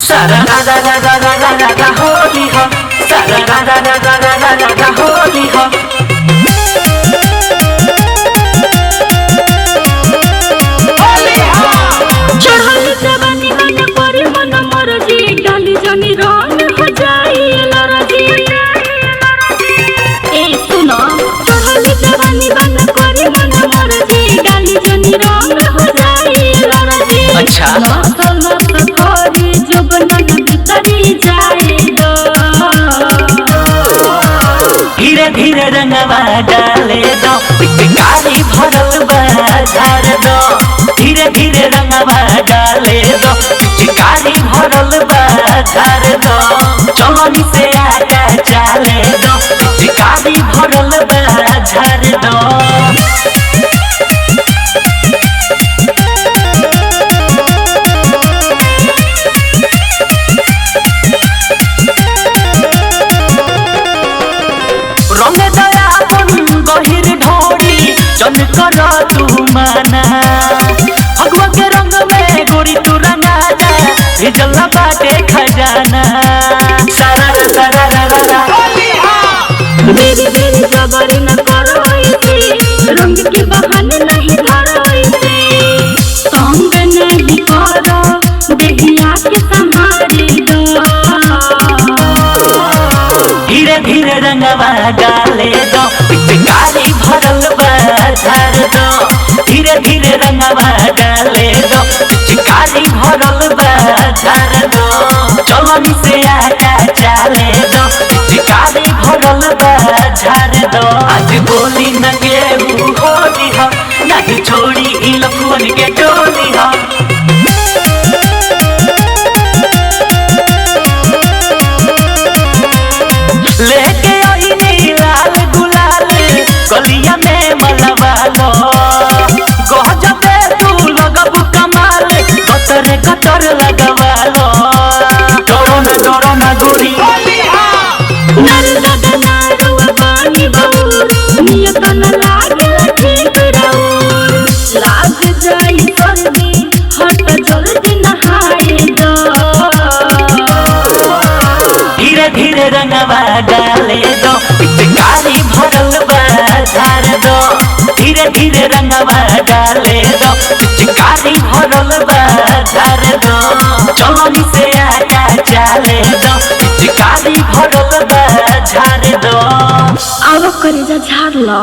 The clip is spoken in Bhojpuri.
सारा रा रा रा रा रा रा रा रा होली हो, सारा रा रा रा रा रा रा रा रा होली हो। चढ़ल जवानी मन पर मन मरजी डाली जनी रंग हो जाई लरजी। ए सुनो चढ़ल जवानी मन पर मन मरजी डाली जनी रंग हो जाई लरजी। अच्छा नसल नसल करी जुबनन भीतरी जाए दो। धीरे धीरे रंगवा डाले दो, पिचकारी भरल बाजार दो। धीरे धीरे रंगवा डाले दो, पिचकारी भरल बाजार दो। चलनी से आगा चाले दो, पिचकारी भरल बाजार दो। रंग दया बन गहिर ढोरी जन कर तू माना। भगवा के रंग में गोरी तू रंगा जा, भिजल बाटे खजाना। सारा रा सारा रा रा रा मेरी मेरी जबरी न करो ऐसे, रंग के बहाने नहीं धरो ऐसे। संग नहीं करो देहिया के संभाले दो। धीरे धीरे रंगवा डाले दो, पिचकारी भरल बाजार दो। धीरे धीरे रंगवा डाले दो, पिचकारी भरल बाजार दो। चलनी से आगा चाले दो, पिचकारी भरल बाजार दो। आज बोली न गेहूं होली हो, नहीं छोड़ी इ लफुअन के टोली हो। लेके आई लाल गुलाल गलिया में मलवा लो। गजबे तू लगबू कमाल, कतर कतर लगवा लो। डरो न गोरी नर दादा नारुआ पानी बहुर, नियत न लागे ठीक रहूर। लाग जाई सर्दी हट जल्दी नहाए दो। धीरे धीरे रंगवा डाले दो, पिचकारी भरल बाजार दो। धीरे धीरे रंगवा डाले दो, पिचकारी भरल बाजार दो। चलनी से आगा चाले दो, पिचकारी भरल बाजार दो। अब करे जा झाड़ लो।